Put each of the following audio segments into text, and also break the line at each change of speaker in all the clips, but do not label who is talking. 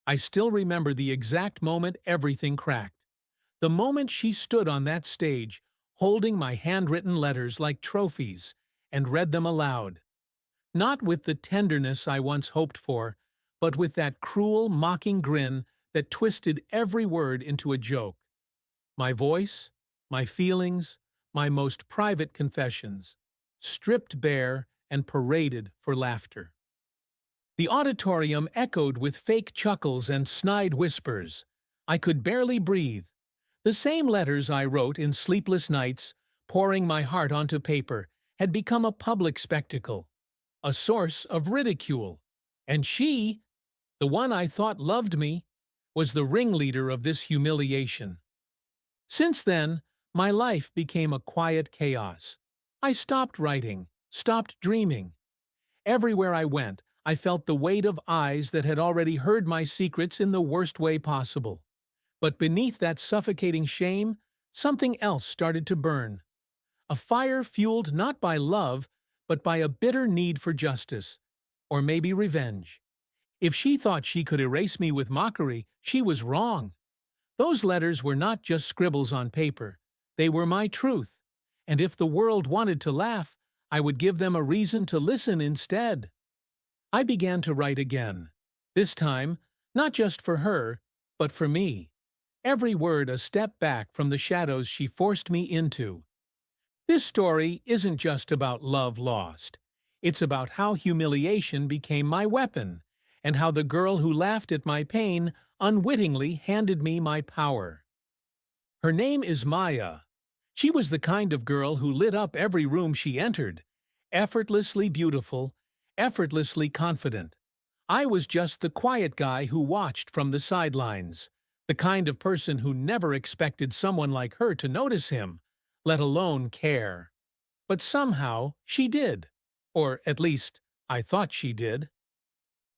I still remember the exact moment everything cracked. The moment she stood on that stage, holding my handwritten letters like trophies, and read them aloud. Not with the tenderness I once hoped for, but with that cruel, mocking grin that twisted every word into a joke. My voice, my feelings, my most private confessions, stripped bare and paraded for laughter. The auditorium echoed with fake chuckles and snide whispers. I could barely breathe. The same letters I wrote in sleepless nights, pouring my heart onto paper, had become a public spectacle, a source of ridicule. And she, the one I thought loved me, was the ringleader of this humiliation. Since then, my life became a quiet chaos. I stopped writing, stopped dreaming. Everywhere I went, I felt the weight of eyes that had already heard my secrets in the worst way possible. But beneath that suffocating shame, something else started to burn. A fire fueled not by love, but by a bitter need for justice, or maybe revenge. If she thought she could erase me with mockery, she was wrong. Those letters were not just scribbles on paper. They were my truth. And if the world wanted to laugh, I would give them a reason to listen instead. I began to write again. This time, not just for her, but for me. Every word a step back from the shadows she forced me into. This story isn't just about love lost. It's about how humiliation became my weapon, and how the girl who laughed at my pain unwittingly handed me my power. Her name is Maya. She was the kind of girl who lit up every room she entered, effortlessly beautiful, effortlessly confident. I was just the quiet guy who watched from the sidelines, the kind of person who never expected someone like her to notice him, let alone care. But somehow she did. Or at least, I thought she did.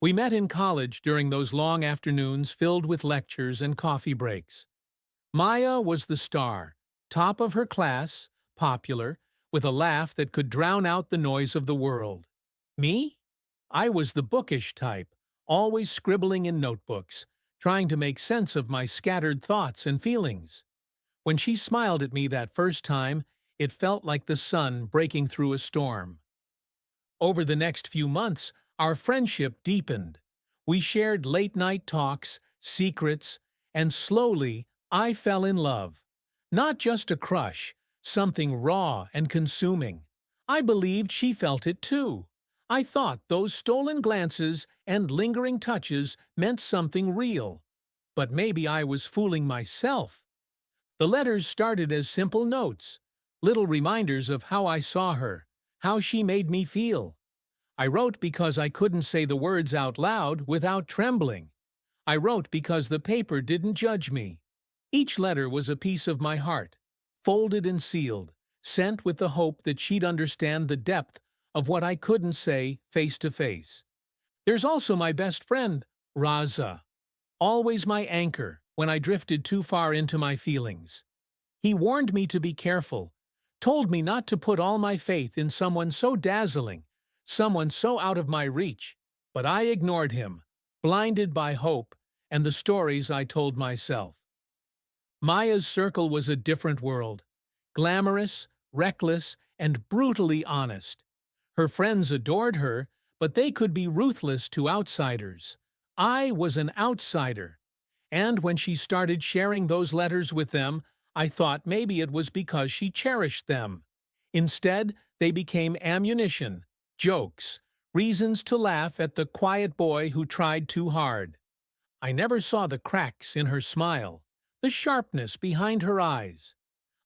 We met in college during those long afternoons filled with lectures and coffee breaks. Maya was the star, top of her class, popular, with a laugh that could drown out the noise of the world. Me? I was the bookish type, always scribbling in notebooks, trying to make sense of my scattered thoughts and feelings. When she smiled at me that first time, it felt like the sun breaking through a storm. Over the next few months, our friendship deepened. We shared late-night talks, secrets, and slowly, I fell in love. Not just a crush, something raw and consuming. I believed she felt it too. I thought those stolen glances and lingering touches meant something real. But maybe I was fooling myself. The letters started as simple notes, little reminders of how I saw her, how she made me feel. I wrote because I couldn't say the words out loud without trembling. I wrote because the paper didn't judge me. Each letter was a piece of my heart, folded and sealed, sent with the hope that she'd understand the depth of what I couldn't say face to face. There's also my best friend, Raza, always my anchor when I drifted too far into my feelings. He warned me to be careful, told me not to put all my faith in someone so dazzling, someone so out of my reach, but I ignored him, blinded by hope and the stories I told myself. Maya's circle was a different world, glamorous, reckless, and brutally honest. Her friends adored her, but they could be ruthless to outsiders. I was an outsider, and when she started sharing those letters with them, I thought maybe it was because she cherished them. Instead, they became ammunition, jokes, reasons to laugh at the quiet boy who tried too hard. I never saw the cracks in her smile, the sharpness behind her eyes.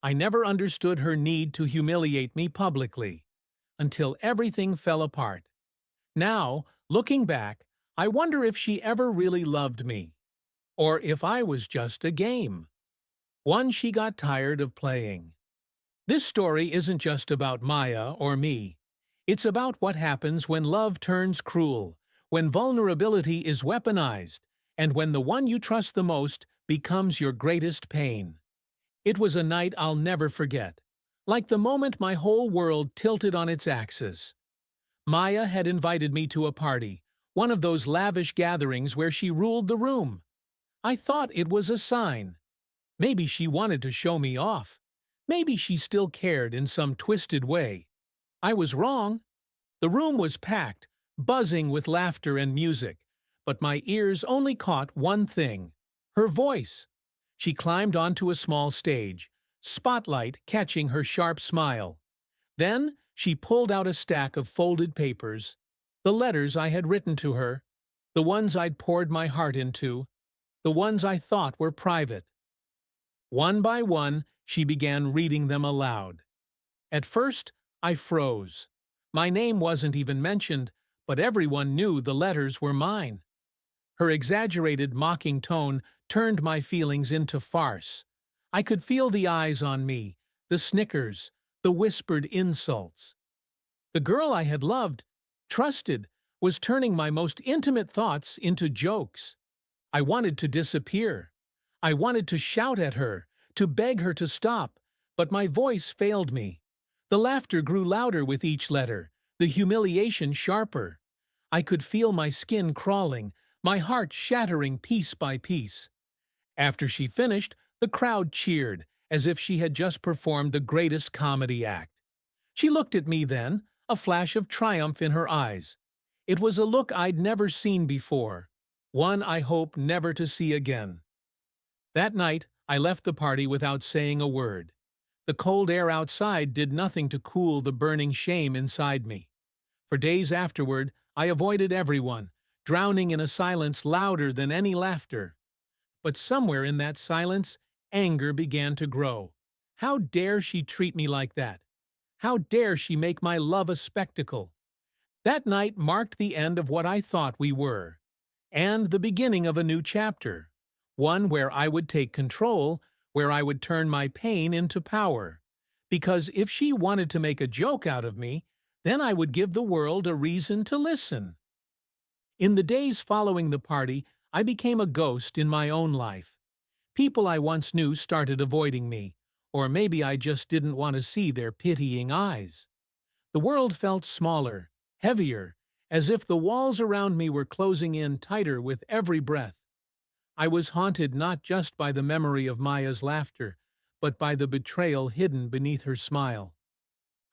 I never understood her need to humiliate me publicly, until everything fell apart. Now, looking back, I wonder if she ever really loved me, or if I was just a game, one she got tired of playing. This story isn't just about Maya or me. It's about what happens when love turns cruel, when vulnerability is weaponized, and when the one you trust the most becomes your greatest pain. It was a night I'll never forget, like the moment my whole world tilted on its axis. Maya had invited me to a party, one of those lavish gatherings where she ruled the room. I thought it was a sign. Maybe she wanted to show me off. Maybe she still cared in some twisted way. I was wrong. The room was packed, buzzing with laughter and music, but my ears only caught one thing: her voice. She climbed onto a small stage, spotlight catching her sharp smile. Then she pulled out a stack of folded papers, the letters I had written to her, the ones I'd poured my heart into, the ones I thought were private. One by one, she began reading them aloud. At first, I froze. My name wasn't even mentioned, but everyone knew the letters were mine. Her exaggerated, mocking tone turned my feelings into farce. I could feel the eyes on me, the snickers, the whispered insults. The girl I had loved, trusted, was turning my most intimate thoughts into jokes. I wanted to disappear. I wanted to shout at her, to beg her to stop, but my voice failed me. The laughter grew louder with each letter, the humiliation sharper. I could feel my skin crawling, my heart shattering piece by piece. After she finished, the crowd cheered, as if she had just performed the greatest comedy act. She looked at me then, a flash of triumph in her eyes. It was a look I'd never seen before, one I hope never to see again. That night, I left the party without saying a word. The cold air outside did nothing to cool the burning shame inside me. For days afterward, I avoided everyone, drowning in a silence louder than any laughter. But somewhere in that silence, anger began to grow. How dare she treat me like that? How dare she make my love a spectacle? That night marked the end of what I thought we were, and the beginning of a new chapter, one where I would take control, where I would turn my pain into power. Because if she wanted to make a joke out of me, then I would give the world a reason to listen. In the days following the party, I became a ghost in my own life. People I once knew started avoiding me, or maybe I just didn't want to see their pitying eyes. The world felt smaller, heavier, as if the walls around me were closing in tighter with every breath. I was haunted not just by the memory of Maya's laughter, but by the betrayal hidden beneath her smile.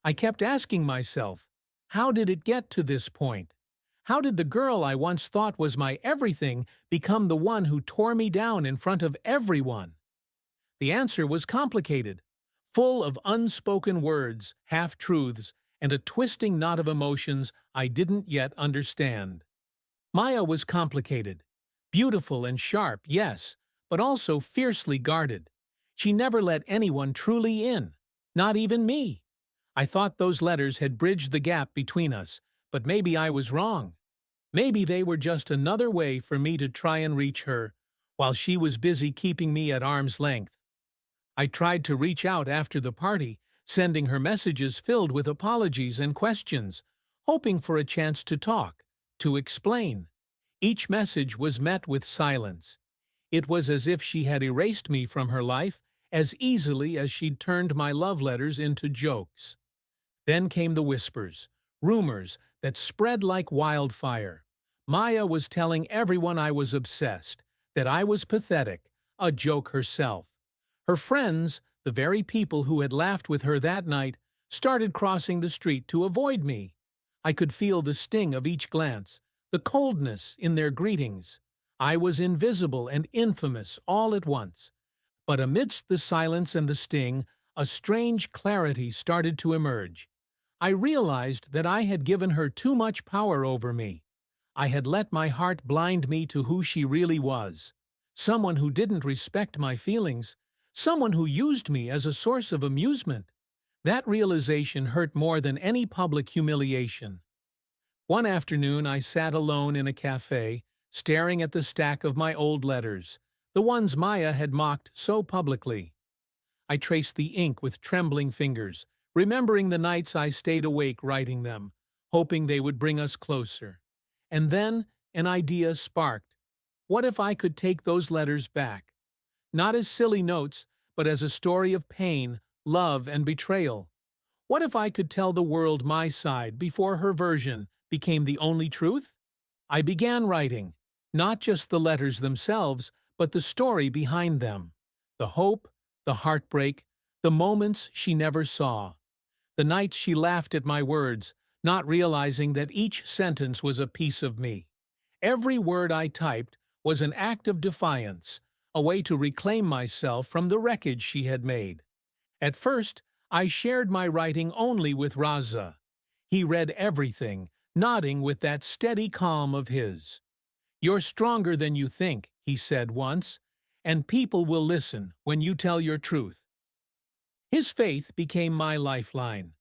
I kept asking myself, how did it get to this point? How did the girl I once thought was my everything become the one who tore me down in front of everyone? The answer was complicated, full of unspoken words, half-truths, and a twisting knot of emotions I didn't yet understand. Maya was complicated. Beautiful and sharp, yes, but also fiercely guarded. She never let anyone truly in, not even me. I thought those letters had bridged the gap between us, but maybe I was wrong. Maybe they were just another way for me to try and reach her, while she was busy keeping me at arm's length. I tried to reach out after the party, sending her messages filled with apologies and questions, hoping for a chance to talk, to explain. Each message was met with silence. It was as if she had erased me from her life as easily as she'd turned my love letters into jokes. Then came the whispers, rumors that spread like wildfire. Maya was telling everyone I was obsessed, that I was pathetic, a joke herself. Her friends, the very people who had laughed with her that night, started crossing the street to avoid me. I could feel the sting of each glance, the coldness in their greetings. I was invisible and infamous all at once. But amidst the silence and the sting, a strange clarity started to emerge. I realized that I had given her too much power over me. I had let my heart blind me to who she really was. Someone who didn't respect my feelings. Someone who used me as a source of amusement. That realization hurt more than any public humiliation. One afternoon I sat alone in a cafe, staring at the stack of my old letters, the ones Maya had mocked so publicly. I traced the ink with trembling fingers, remembering the nights I stayed awake writing them, hoping they would bring us closer. And then an idea sparked. What if I could take those letters back? Not as silly notes, but as a story of pain, love, and betrayal. What if I could tell the world my side before her version became the only truth? I began writing, not just the letters themselves, but the story behind them. The hope, the heartbreak, the moments she never saw. The nights she laughed at my words, not realizing that each sentence was a piece of me. Every word I typed was an act of defiance, a way to reclaim myself from the wreckage she had made. At first, I shared my writing only with Raza. He read everything, nodding with that steady calm of his. "You're stronger than you think," he said once, "and people will listen when you tell your truth." His faith became my lifeline.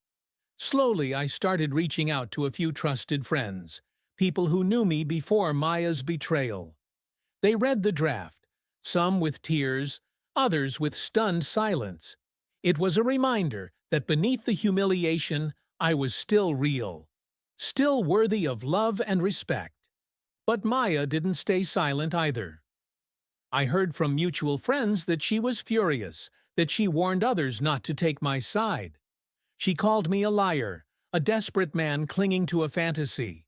Slowly, I started reaching out to a few trusted friends, people who knew me before Maya's betrayal. They read the draft, some with tears, others with stunned silence. It was a reminder that beneath the humiliation, I was still real, still worthy of love and respect. But Maya didn't stay silent either. I heard from mutual friends that she was furious, that she warned others not to take my side. She called me a liar, a desperate man clinging to a fantasy.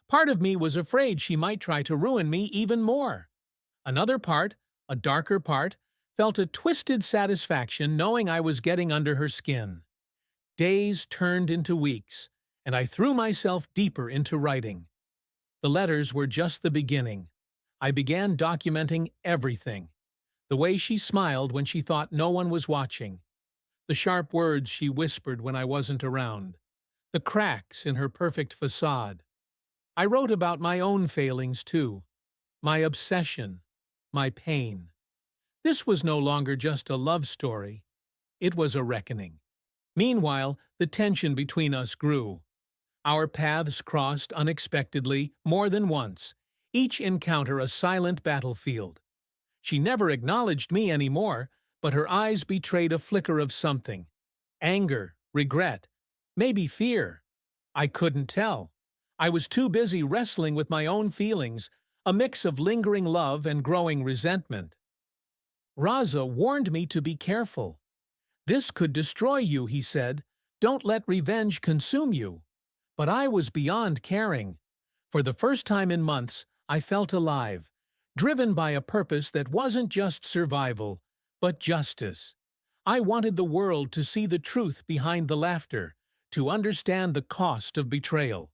Part of me was afraid she might try to ruin me even more. Another part, a darker part, felt a twisted satisfaction knowing I was getting under her skin. Days turned into weeks, and I threw myself deeper into writing. The letters were just the beginning. I began documenting everything. The way she smiled when she thought no one was watching. The sharp words she whispered when I wasn't around. The cracks in her perfect facade. I wrote about my own failings too. My obsession. My pain. This was no longer just a love story. It was a reckoning. Meanwhile, the tension between us grew. Our paths crossed unexpectedly more than once, each encounter a silent battlefield. She never acknowledged me anymore, but her eyes betrayed a flicker of something. Anger, regret, maybe fear. I couldn't tell. I was too busy wrestling with my own feelings, a mix of lingering love and growing resentment. Raza warned me to be careful. "This could destroy you," he said. "Don't let revenge consume you." But I was beyond caring. For the first time in months, I felt alive, driven by a purpose that wasn't just survival, but justice. I wanted the world to see the truth behind the laughter, to understand the cost of betrayal.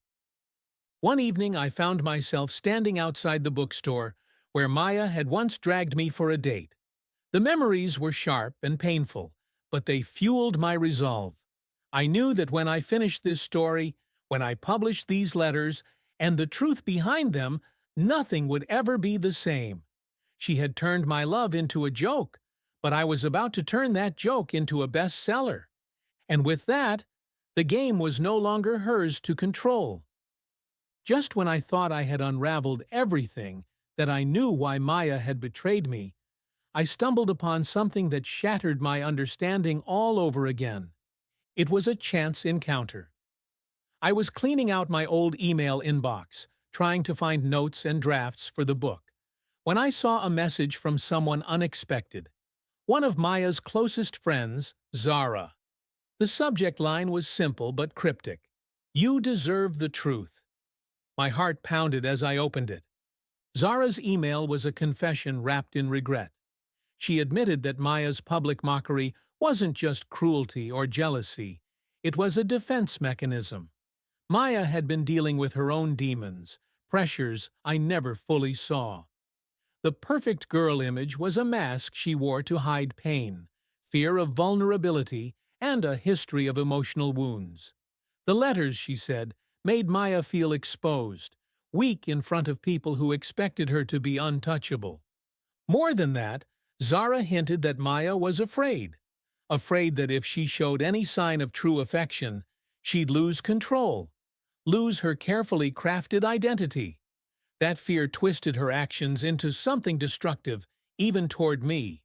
One evening I found myself standing outside the bookstore where Maya had once dragged me for a date. The memories were sharp and painful, but they fueled my resolve. I knew that when I finished this story, when I published these letters, and the truth behind them, nothing would ever be the same. She had turned my love into a joke, but I was about to turn that joke into a bestseller. And with that, the game was no longer hers to control. Just when I thought I had unraveled everything, that I knew why Maya had betrayed me, I stumbled upon something that shattered my understanding all over again. It was a chance encounter. I was cleaning out my old email inbox, trying to find notes and drafts for the book, when I saw a message from someone unexpected. One of Maya's closest friends, Zara. The subject line was simple but cryptic. "You deserve the truth." My heart pounded as I opened it. Zara's email was a confession wrapped in regret. She admitted that Maya's public mockery wasn't just cruelty or jealousy. It was a defense mechanism. Maya had been dealing with her own demons, pressures I never fully saw. The perfect girl image was a mask she wore to hide pain, fear of vulnerability, and a history of emotional wounds. The letters, she said, made Maya feel exposed, weak in front of people who expected her to be untouchable. More than that, Zara hinted that Maya was afraid that if she showed any sign of true affection, she'd lose control, lose her carefully crafted identity. That fear twisted her actions into something destructive, even toward me.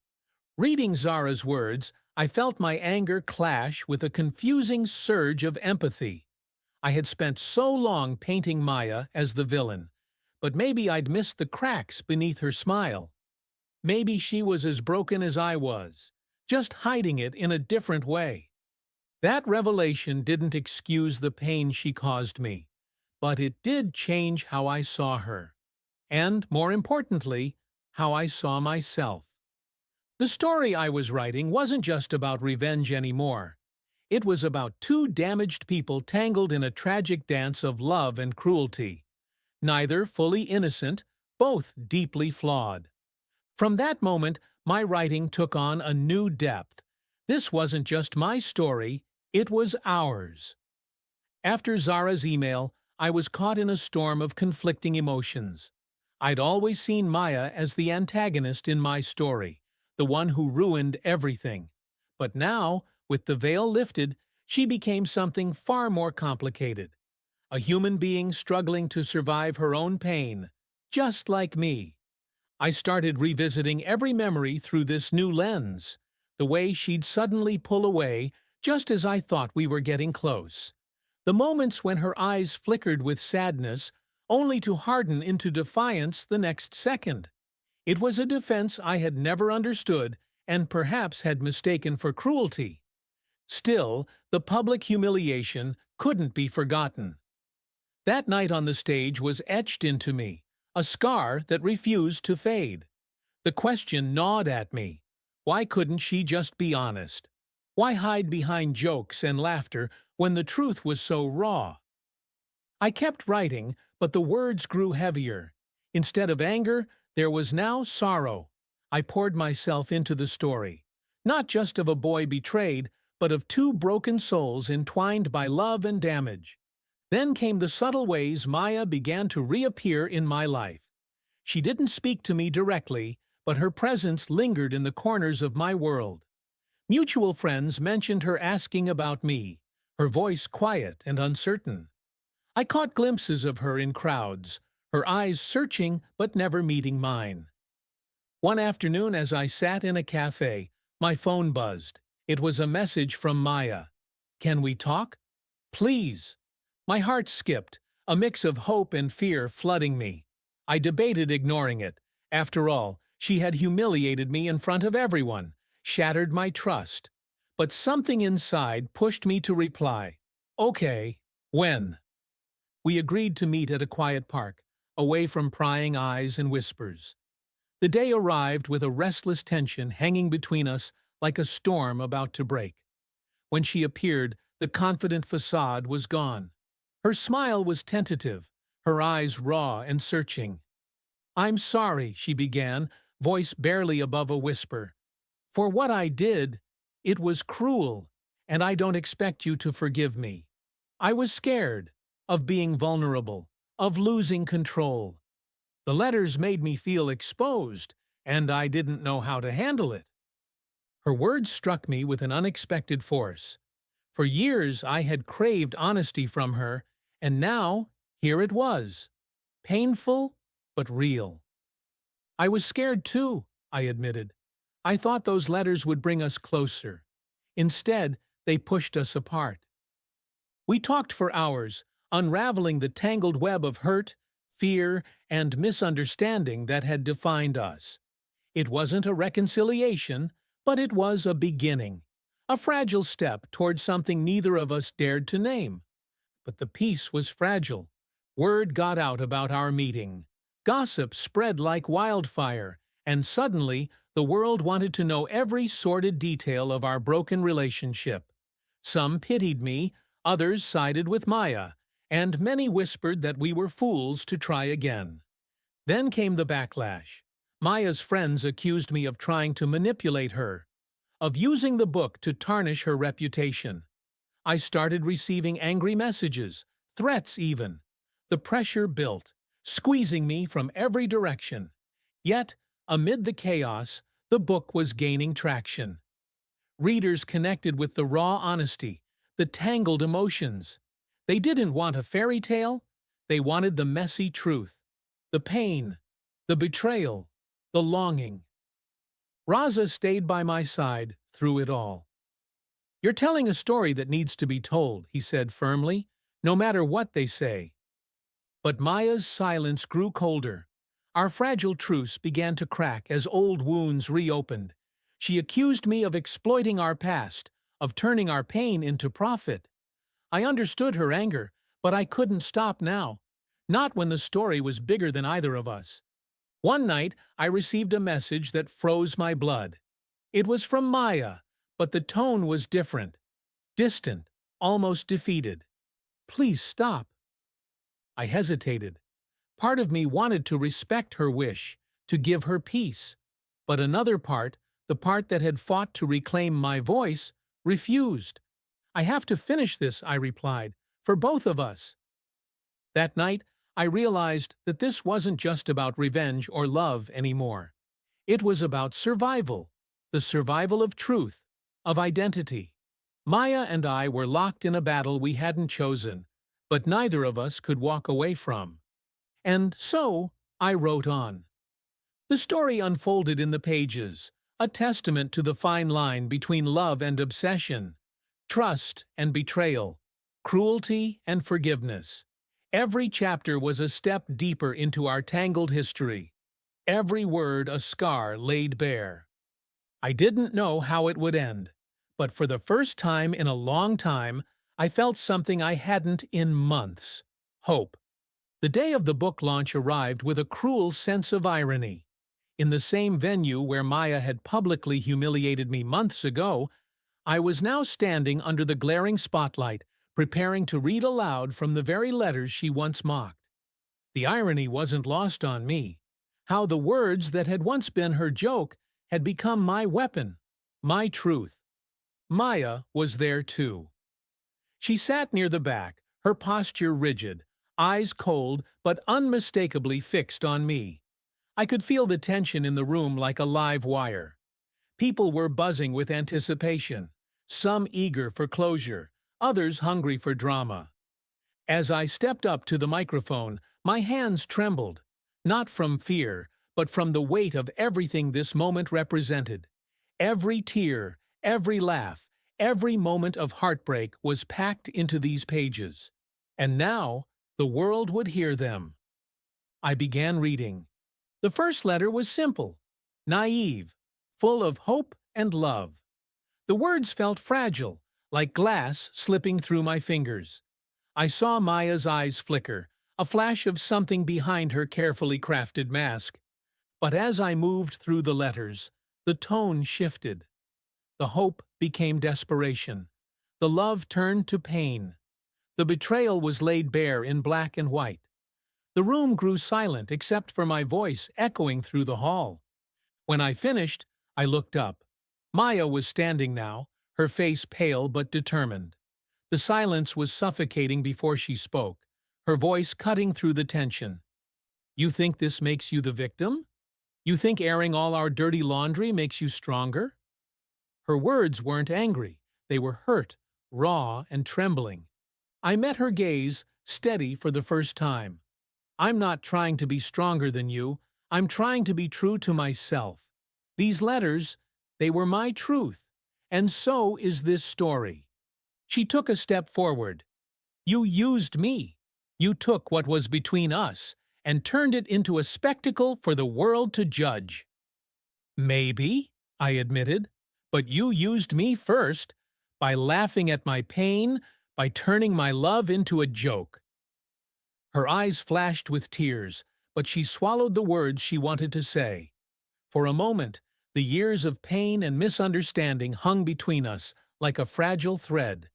Reading Zara's words, I felt my anger clash with a confusing surge of empathy. I had spent so long painting Maya as the villain, but maybe I'd missed the cracks beneath her smile. Maybe she was as broken as I was, just hiding it in a different way. That revelation didn't excuse the pain she caused me, but it did change how I saw her. And, more importantly, how I saw myself. The story I was writing wasn't just about revenge anymore. It was about two damaged people tangled in a tragic dance of love and cruelty. Neither fully innocent, both deeply flawed. From that moment, my writing took on a new depth. This wasn't just my story, it was ours. After Zara's email, I was caught in a storm of conflicting emotions. I'd always seen Maya as the antagonist in my story, the one who ruined everything. But now, with the veil lifted, she became something far more complicated. A human being struggling to survive her own pain, just like me. I started revisiting every memory through this new lens, the way she'd suddenly pull away just as I thought we were getting close. The moments when her eyes flickered with sadness, only to harden into defiance the next second. It was a defense I had never understood and perhaps had mistaken for cruelty. Still, the public humiliation couldn't be forgotten. That night on the stage was etched into me, a scar that refused to fade. The question gnawed at me. Why couldn't she just be honest? Why hide behind jokes and laughter when the truth was so raw? I kept writing, but the words grew heavier. Instead of anger, there was now sorrow. I poured myself into the story, not just of a boy betrayed, but of two broken souls entwined by love and damage. Then came the subtle ways Maya began to reappear in my life. She didn't speak to me directly, but her presence lingered in the corners of my world. Mutual friends mentioned her asking about me, her voice quiet and uncertain. I caught glimpses of her in crowds, her eyes searching but never meeting mine. One afternoon as I sat in a cafe, my phone buzzed. It was a message from Maya. "Can we talk? Please." My heart skipped, a mix of hope and fear flooding me. I debated ignoring it. After all, she had humiliated me in front of everyone, shattered my trust. But something inside pushed me to reply, "Okay, when?" We agreed to meet at a quiet park, away from prying eyes and whispers. The day arrived with a restless tension hanging between us like a storm about to break. When she appeared, the confident facade was gone. Her smile was tentative, her eyes raw and searching. "I'm sorry," she began, voice barely above a whisper. "For what I did, it was cruel, and I don't expect you to forgive me. I was scared of being vulnerable, of losing control. The letters made me feel exposed, and I didn't know how to handle it." Her words struck me with an unexpected force. For years I had craved honesty from her, and now here it was. Painful, but real. "I was scared too," I admitted. "I thought those letters would bring us closer. Instead, they pushed us apart." We talked for hours, unraveling the tangled web of hurt, fear, and misunderstanding that had defined us. It wasn't a reconciliation, but it was a beginning, a fragile step toward something neither of us dared to name. But the peace was fragile. Word got out about our meeting. Gossip spread like wildfire, and suddenly the world wanted to know every sordid detail of our broken relationship. Some pitied me, others sided with Maya, and many whispered that we were fools to try again. Then came the backlash. Maya's friends accused me of trying to manipulate her, of using the book to tarnish her reputation. I started receiving angry messages, threats even. The pressure built, squeezing me from every direction. Yet, amid the chaos, the book was gaining traction. Readers connected with the raw honesty, the tangled emotions. They didn't want a fairy tale, they wanted the messy truth, the pain, the betrayal, the longing. Raza stayed by my side through it all. "You're telling a story that needs to be told," he said firmly, "no matter what they say." But Maya's silence grew colder. Our fragile truce began to crack as old wounds reopened. She accused me of exploiting our past, of turning our pain into profit. I understood her anger, But I couldn't stop now. Not when the story was bigger than either of us. One night, I received a message that froze my blood. It was from Maya, but the tone was different. Distant, almost defeated. "Please stop." I hesitated. Part of me wanted to respect her wish, to give her peace. But another part, the part that had fought to reclaim my voice, refused. "I have to finish this," I replied, "for both of us." That night, I realized that this wasn't just about revenge or love anymore. It was about survival, the survival of truth, of identity. Maya and I were locked in a battle we hadn't chosen, but neither of us could walk away from. And so, I wrote on. The story unfolded in the pages, a testament to the fine line between love and obsession, trust and betrayal, cruelty and forgiveness. Every chapter was a step deeper into our tangled history, every word a scar laid bare. I didn't know how it would end, but for the first time in a long time, I felt something I hadn't in months: hope. The day of the book launch arrived with a cruel sense of irony. In the same venue where Maya had publicly humiliated me months ago, I was now standing under the glaring spotlight, preparing to read aloud from the very letters she once mocked. The irony wasn't lost on me. How the words that had once been her joke had become my weapon, my truth. Maya was there too. She sat near the back, her posture rigid, eyes cold but unmistakably fixed on me. I could feel the tension in the room like a live wire. People were buzzing with anticipation, some eager for closure, others hungry for drama. As I stepped up to the microphone, my hands trembled, not from fear, but from the weight of everything this moment represented. Every tear, every laugh, every moment of heartbreak was packed into these pages. And now, the world would hear them. I began reading. The first letter was simple, naive, full of hope and love. The words felt fragile, like glass slipping through my fingers. I saw Maya's eyes flicker, a flash of something behind her carefully crafted mask. But as I moved through the letters, the tone shifted. The hope became desperation. The love turned to pain. The betrayal was laid bare in black and white. The room grew silent except for my voice echoing through the hall. When I finished, I looked up. Maya was standing now, her face pale but determined. The silence was suffocating before she spoke, her voice cutting through the tension. "You think this makes you the victim? You think airing all our dirty laundry makes you stronger?" Her words weren't angry. They were hurt, raw, and trembling. I met her gaze, steady for the first time. "I'm not trying to be stronger than you. I'm trying to be true to myself. These letters, they were my truth. And so is this story." She took a step forward. "You used me. You took what was between us and turned it into a spectacle for the world to judge." "Maybe," I admitted, "but you used me first, by laughing at my pain, by turning my love into a joke." Her eyes flashed with tears, but she swallowed the words she wanted to say. For a moment, the years of pain and misunderstanding hung between us like a fragile thread.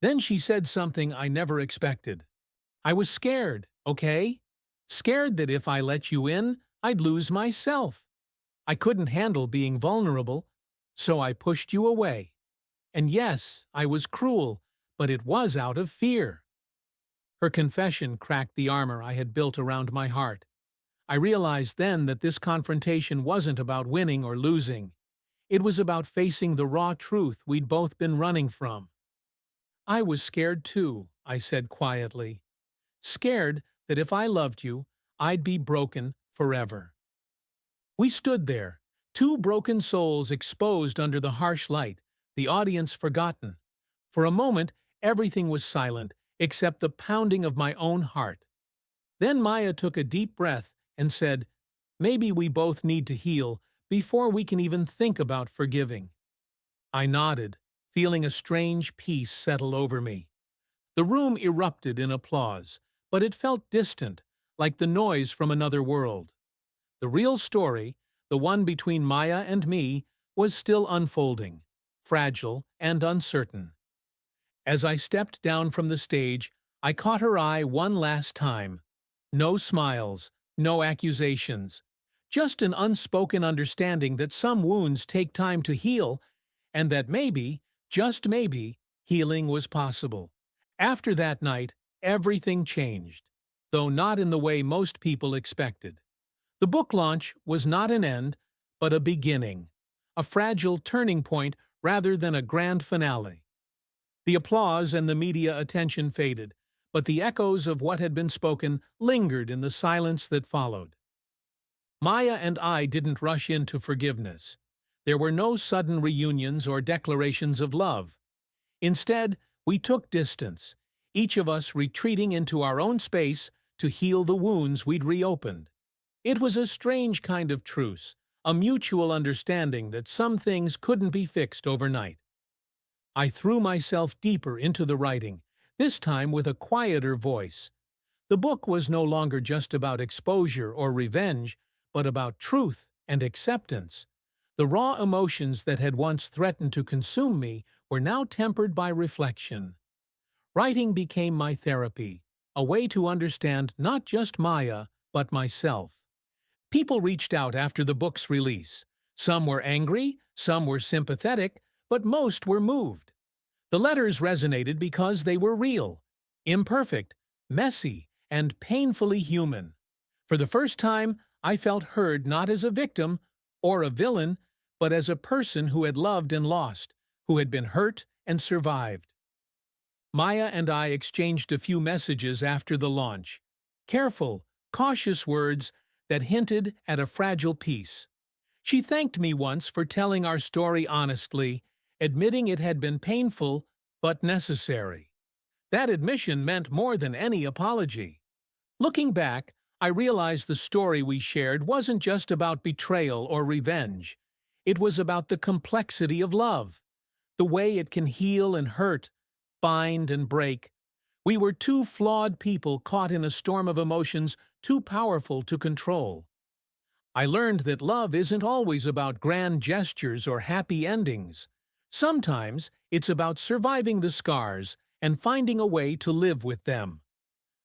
Then she said something I never expected. "I was scared, okay? Scared that if I let you in, I'd lose myself. I couldn't handle being vulnerable, so I pushed you away. And yes, I was cruel, but it was out of fear." Her confession cracked the armor I had built around my heart. I realized then that this confrontation wasn't about winning or losing. It was about facing the raw truth we'd both been running from. "I was scared too," I said quietly. "Scared that if I loved you, I'd be broken forever." We stood there, two broken souls exposed under the harsh light, the audience forgotten. For a moment, everything was silent, except the pounding of my own heart. Then Maya took a deep breath and said, "Maybe we both need to heal before we can even think about forgiving." I nodded, feeling a strange peace settle over me. The room erupted in applause, but it felt distant, like the noise from another world. The real story, the one between Maya and me, was still unfolding, fragile and uncertain. As I stepped down from the stage, I caught her eye one last time. No smiles, no accusations. Just an unspoken understanding that some wounds take time to heal, and that maybe, just maybe, healing was possible. After that night, everything changed, though not in the way most people expected. The book launch was not an end, but a beginning, a fragile turning point rather than a grand finale. The applause and the media attention faded, but the echoes of what had been spoken lingered in the silence that followed. Maya and I didn't rush into forgiveness. There were no sudden reunions or declarations of love. Instead, we took distance, each of us retreating into our own space to heal the wounds we'd reopened. It was a strange kind of truce, a mutual understanding that some things couldn't be fixed overnight. I threw myself deeper into the writing, this time with a quieter voice. The book was no longer just about exposure or revenge, but about truth and acceptance. The raw emotions that had once threatened to consume me were now tempered by reflection. Writing became my therapy, a way to understand not just Maya, but myself. People reached out after the book's release. Some were angry, some were sympathetic, but most were moved. The letters resonated because they were real, imperfect, messy, and painfully human. For the first time, I felt heard not as a victim or a villain, but as a person who had loved and lost, who had been hurt and survived. Maya and I exchanged a few messages after the launch, careful, cautious words that hinted at a fragile peace. She thanked me once for telling our story honestly, admitting it had been painful but necessary. That admission meant more than any apology. Looking back, I realized the story we shared wasn't just about betrayal or revenge. It was about the complexity of love, the way it can heal and hurt, bind and break. We were two flawed people caught in a storm of emotions too powerful to control. I learned that love isn't always about grand gestures or happy endings. Sometimes it's about surviving the scars and finding a way to live with them.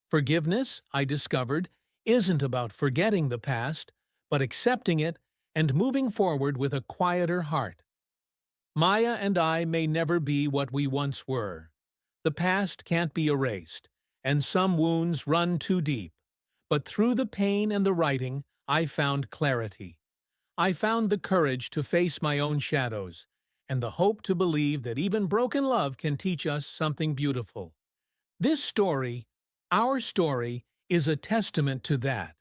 Forgiveness, I discovered, isn't about forgetting the past, but accepting it and moving forward with a quieter heart. Maya and I may never be what we once were. The past can't be erased, and some wounds run too deep. But through the pain and the writing, I found clarity. I found the courage to face my own shadows, and the hope to believe that even broken love can teach us something beautiful. This story, our story, is a testament to that.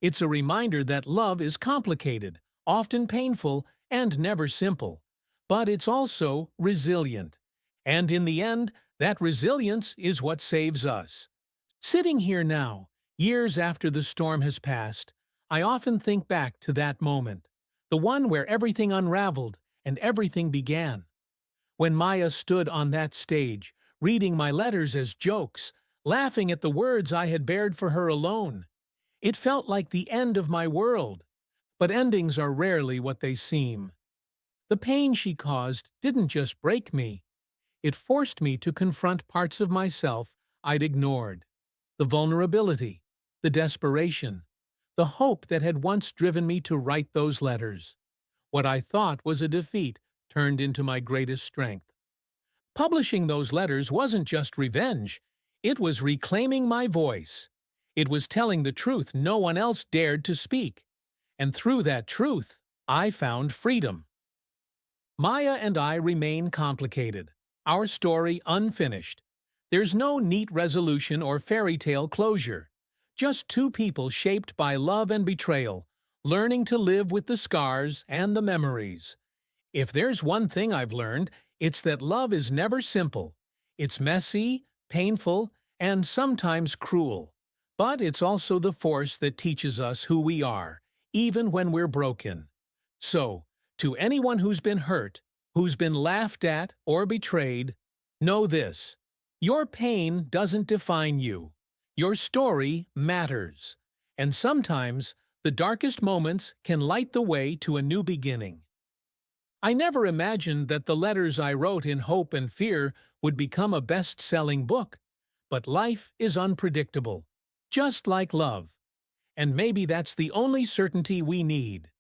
It's a reminder that love is complicated, often painful, and never simple. But it's also resilient. And in the end, that resilience is what saves us. Sitting here now, years after the storm has passed, I often think back to that moment, the one where everything unraveled and everything began. When Maya stood on that stage, reading my letters as jokes, laughing at the words I had bared for her alone. It felt like the end of my world. But endings are rarely what they seem. The pain she caused didn't just break me. It forced me to confront parts of myself I'd ignored. The vulnerability, the desperation, the hope that had once driven me to write those letters. What I thought was a defeat turned into my greatest strength. Publishing those letters wasn't just revenge. It was reclaiming my voice. It was telling the truth no one else dared to speak. And through that truth, I found freedom. Maya and I remain complicated, our story unfinished. There's no neat resolution or fairy tale closure. Just two people shaped by love and betrayal, learning to live with the scars and the memories. If there's one thing I've learned, it's that love is never simple. It's messy, painful, and sometimes cruel. But it's also the force that teaches us who we are, even when we're broken. So, to anyone who's been hurt, who's been laughed at or betrayed, know this: Your pain doesn't define you. Your story matters. And sometimes, the darkest moments can light the way to a new beginning. I never imagined that the letters I wrote in hope and fear would become a best-selling book. But life is unpredictable, just like love. And maybe that's the only certainty we need.